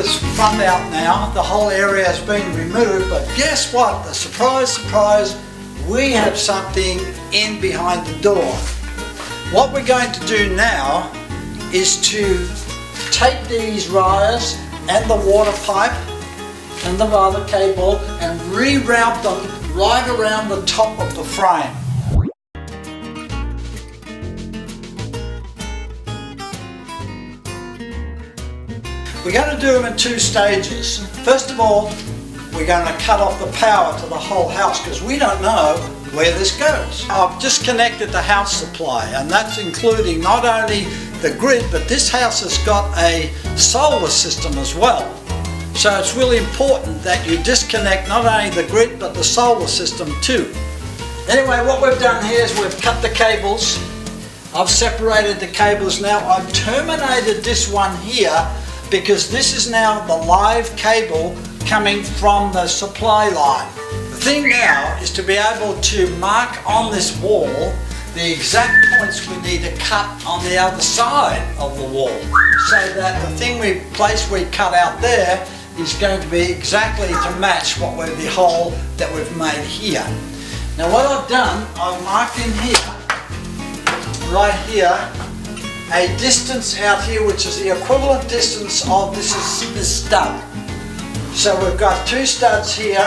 this front out now. The whole area has been removed, but guess what? The surprise, surprise, we have something in behind the door. What we're going to do now is to take these wires and the water pipe and the other cable and reroute them right around the top of the frame. We're going to do them in two stages. First of all, we're going to cut off the power to the whole house because we don't know where this goes. I've just connected the house supply, and that's including not only the grid, but this house has got a solar system as well. So it's really important that you disconnect not only the grid but the solar system too. Anyway, what we've done here is we've cut the cables. I've separated the cables now. I've terminated this one here because this is now the live cable coming from the supply line. The thing now is to be able to mark on this wall the exact points we need to cut on the other side of the wall, so that the thing we cut out there is going to be exactly to match the hole that we've made here. Now what I've done, I've marked in here, right here, a distance out here which is the equivalent distance of this stud. So we've got two studs here,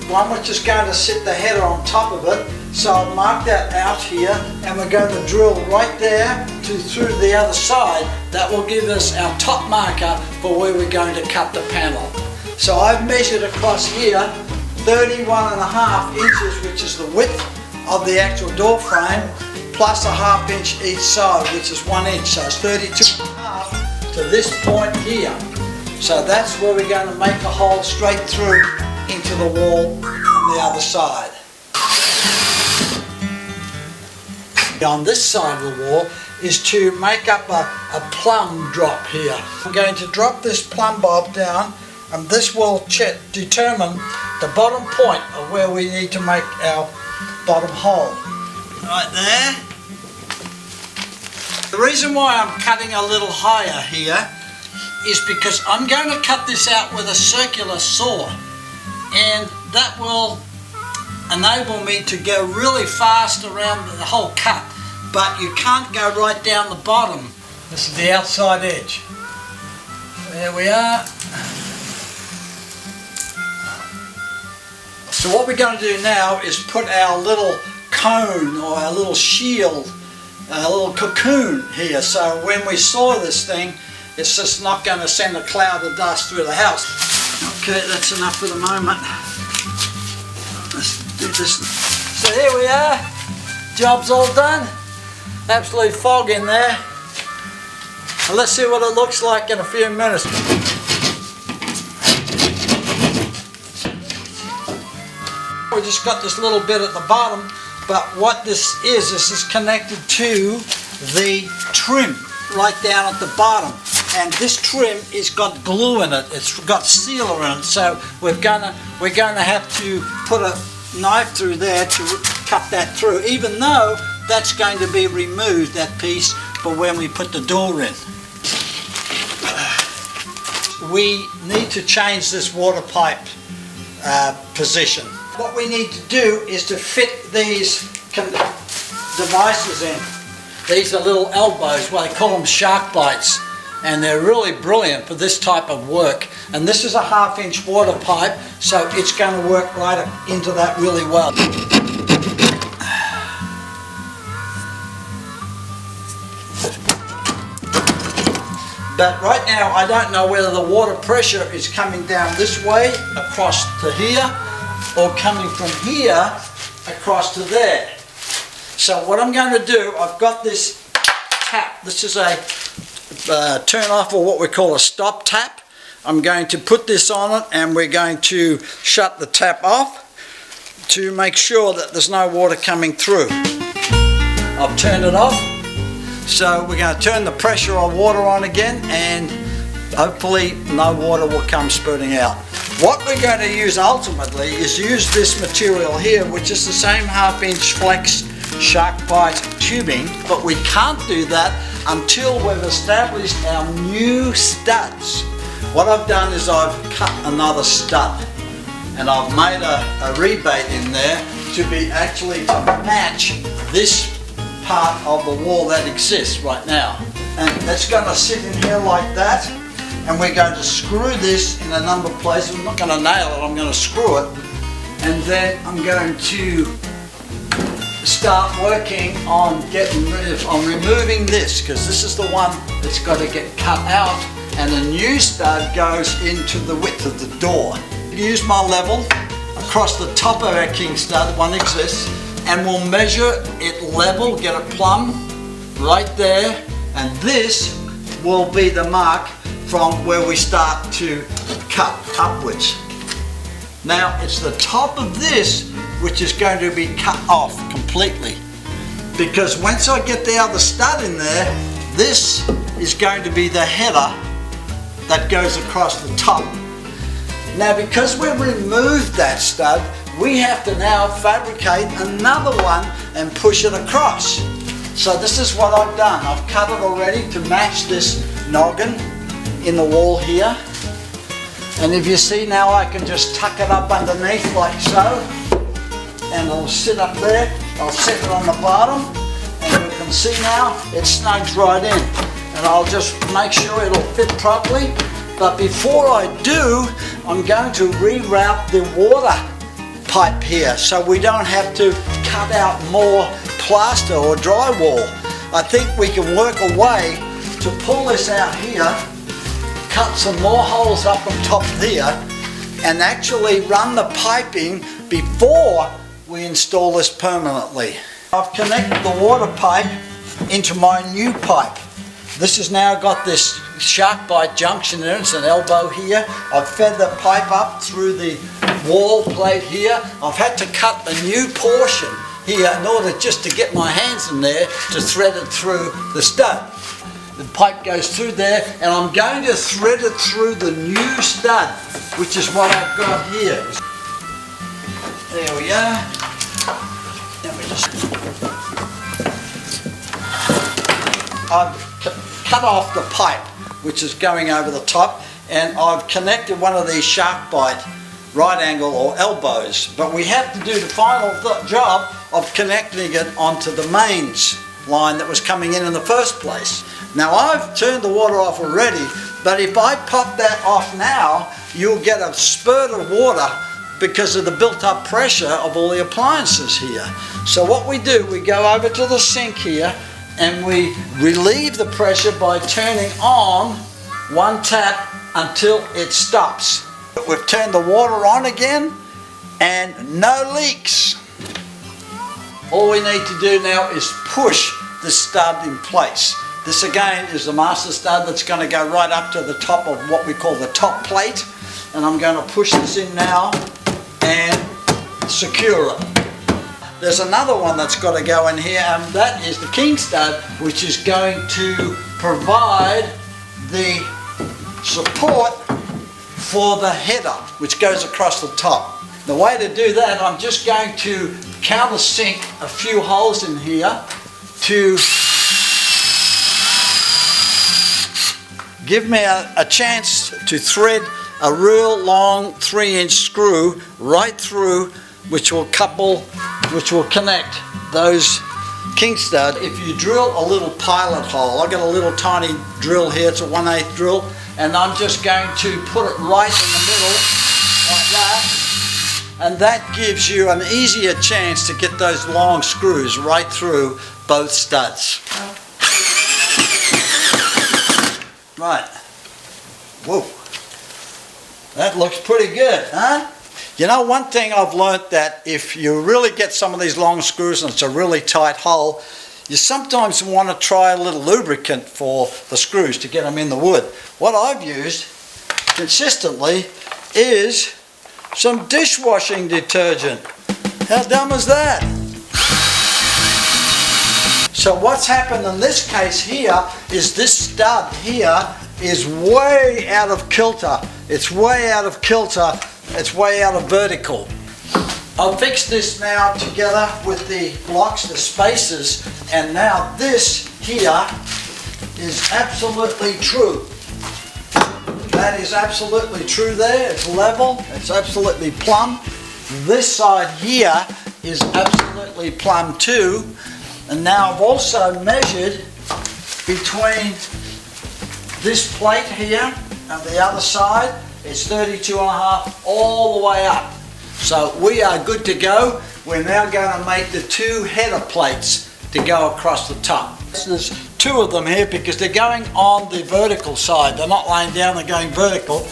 one which is going to sit the header on top of it. So I've marked that out here, and we're going to drill right there through the other side. That will give us our top marker for where we're going to cut the panel. So I've measured across here 31.5 inches, which is the width of the actual door frame, plus a ½ inch each side, which is 1 inch. So it's 32.5 to this point here. So that's where we're going to make a hole straight through into the wall on the other side. On this side of the wall is to make up a plumb drop here. I'm going to drop this plumb bob down, and this will determine the bottom point of where we need to make our bottom hole. Right there. The reason why I'm cutting a little higher here is because I'm going to cut this out with a circular saw, and that will enable me to go really fast around the whole cut, but you can't go right down the bottom. This is the outside edge. There we are. So what we're going to do now is put our little cone or our little shield, a little cocoon here, so when we saw this thing, it's just not going to send a cloud of dust through the house. Okay, that's enough for the moment. Let's do this. So here we are, job's all done. Absolute fog in there. And let's see what it looks like in a few minutes. We just got this little bit at the bottom, but what this is connected to the trim right down at the bottom. And this trim has got glue in it. It's got sealer in it, so we're gonna have to put a knife through there to cut that through, even though that's going to be removed, that piece, for when we put the door in. We need to change this water pipe position. What we need to do is to fit these devices in. These are little elbows, well, they call them shark bites, and they're really brilliant for this type of work. And this is a ½ inch water pipe, so it's going to work right into that really well. But right now I don't know whether the water pressure is coming down this way across to here, or coming from here across to there. So what I'm going to do, I've got this tap. This is a turn off, or what we call a stop tap. I'm going to put this on it, and we're going to shut the tap off to make sure that there's no water coming through. I've turned it off. So we're going to turn the pressure of water on again, and hopefully no water will come spurting out. What we're going to use ultimately is use this material here, which is the same ½ inch flex shark bite tubing, but we can't do that until we've established our new studs. What I've done is I've cut another stud and I've made a rebate in there to be actually to match this part of the wall that exists right now. And it's going to sit in here like that, and we're going to screw this in a number of places. I'm not going to nail it, I'm going to screw it, and then I'm going to start working on removing this, because this is the one that's got to get cut out, and the new stud goes into the width of the door. Use my level across the top of our king stud, one exists, and we'll measure it level, get it plumb right there, and this will be the mark from where we start to cut upwards. Now it's the top of this which is going to be cut off completely, because once I get the other stud in there, this is going to be the header that goes across the top. Now because we've removed that stud, we have to now fabricate another one and push it across. So this is what I've done. I've cut it already to match this noggin in the wall here. And if you see now, I can just tuck it up underneath like so. And it'll sit up there. I'll set it on the bottom. And you can see now, it snugs right in. And I'll just make sure it'll fit properly. But before I do, I'm going to reroute the water pipe here so we don't have to cut out more plaster or drywall. I think we can work a way to pull this out here, cut some more holes up on top here, and actually run the piping before we install this permanently. I've connected the water pipe into my new pipe. This has now got this shark bite junction in it, it's an elbow here. I've fed the pipe up through the wall plate here. I've had to cut a new portion here in order just to get my hands in there to thread it through the stud. The pipe goes through there, and I'm going to thread it through the new stud, which is what I've got here. There we are. Let me just... I've cut off the pipe which is going over the top, and I've connected one of these shark bite right angle or elbows, but we have to do the final job of connecting it onto the mains line that was coming in the first place. Now I've turned the water off already, but if I pop that off now, you'll get a spurt of water because of the built-up pressure of all the appliances here. So what we do, we go over to the sink here and we relieve the pressure by turning on one tap until it stops. We've turned the water on again and no leaks. All we need to do now is push the stud in place. This again is the master stud that's going to go right up to the top of what we call the top plate, and I'm going to push this in now and secure it. There's another one that's got to go in here, and that is the king stud, which is going to provide the support for the header which goes across the top. The way to do that, I'm just going to countersink a few holes in here to give me a chance to thread a real long 3-inch screw right through, which will connect those king stud. If you drill a little pilot hole, I've got a little tiny drill here, it's a 1/8 drill, and I'm just going to put it right in the middle like that, and that gives you an easier chance to get those long screws right through both studs. Right. Whoa. That looks pretty good, huh? You know, one thing I've learnt, that if you really get some of these long screws and it's a really tight hole, you sometimes want to try a little lubricant for the screws to get them in the wood. What I've used consistently is some dishwashing detergent. How dumb is that? So what's happened in this case here is this stud here is way out of kilter. It's way out of kilter. It's way out of vertical. I'll fix this now together with the blocks, the spacers, and now this here is absolutely true. That is absolutely true there. It's level. It's absolutely plumb. This side here is absolutely plumb too. And now I've also measured between this plate here and the other side. It's 32.5 all the way up. So we are good to go. We're now going to make the 2 header plates to go across the top. There's 2 of them here because they're going on the vertical side. They're not laying down, they're going vertical.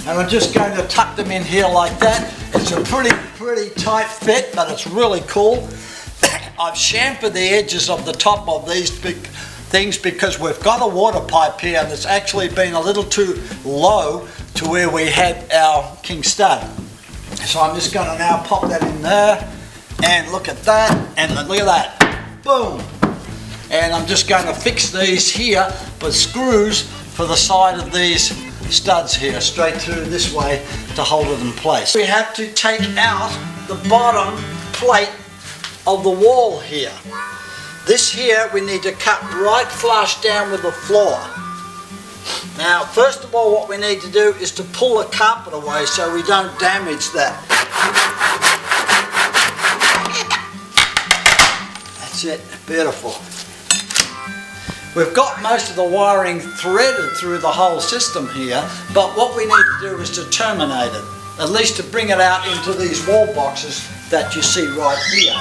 And I'm just going to tuck them in here like that. It's a pretty tight fit, but it's really cool. I've chamfered the edges of the top of these big things because we've got a water pipe here that's actually been a little too low to where we had our king stud. So I'm just going to now pop that in there, and look at that, and look at that, boom. And I'm just going to fix these here with screws for the side of these studs here, straight through this way to hold it in place. We have to take out the bottom plate of the wall here. This here we need to cut right flush down with the floor. Now, first of all, what we need to do is to pull the carpet away so we don't damage that. That's it, beautiful. We've got most of the wiring threaded through the whole system here, but what we need to do is to terminate it, at least to bring it out into these wall boxes that you see right here.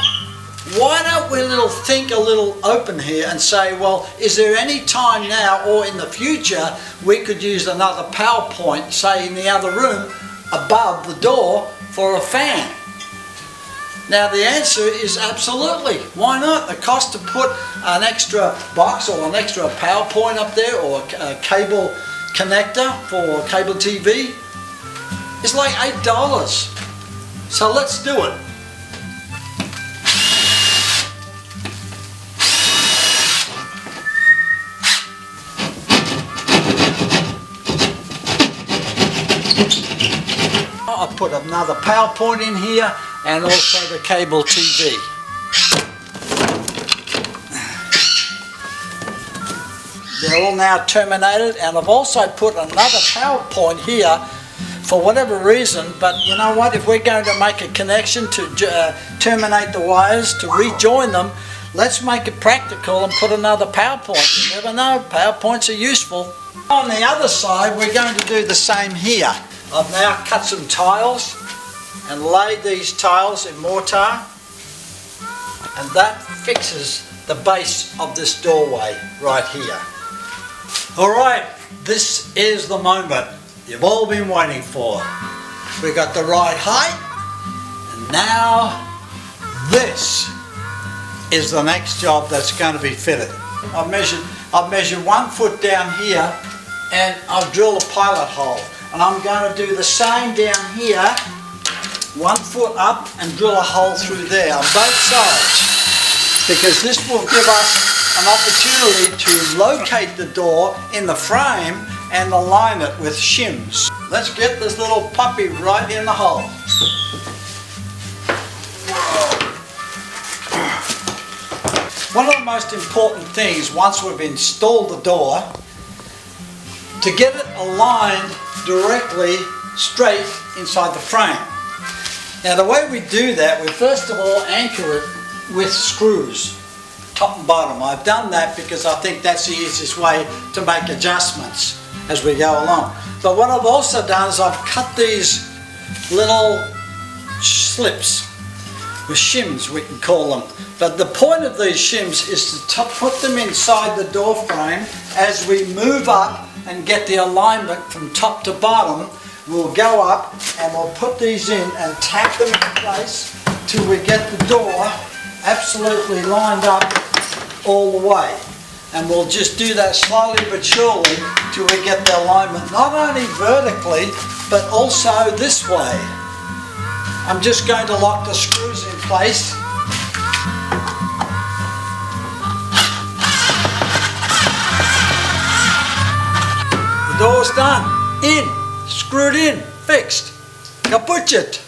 Why don't we think a little open here and say, well, is there any time now or in the future we could use another power point, say in the other room, above the door for a fan? Now the answer is absolutely. Why not? The cost to put an extra box or an extra power point up there or a cable connector for cable TV is like $8. So let's do it. I'll put another power point in here and also the cable TV. They're all now terminated, and I've also put another power point here for whatever reason, but you know what, if we're going to make a connection to terminate the wires, to rejoin them, let's make it practical and put another power point. You never know, power points are useful. On the other side, we're going to do the same here. I've now cut some tiles and laid these tiles in mortar, and that fixes the base of this doorway right here. Alright, this is the moment you've all been waiting for. We've got the right height, and now this is the next job that's going to be fitted. I've measured 1 foot down here, and I've drilled a pilot hole. And I'm going to do the same down here, 1 foot up, and drill a hole through there on both sides, because this will give us an opportunity to locate the door in the frame and align it with shims. Let's get this little puppy right in the hole. One of the most important things once we've installed the door, to get it aligned directly straight inside the frame. Now the way we do that, we first of all anchor it with screws, top and bottom. I've done that because I think that's the easiest way to make adjustments as we go along. But what I've also done is I've cut these little slips, with shims we can call them. But the point of these shims is to put them inside the door frame. As we move up and get the alignment from top to bottom, we'll go up and we'll put these in and tack them in place till we get the door absolutely lined up all the way. And we'll just do that slowly but surely till we get the alignment not only vertically but also this way. I'm just going to lock the screws in place. The door's done. In. Screwed in. Fixed. Kaputchet.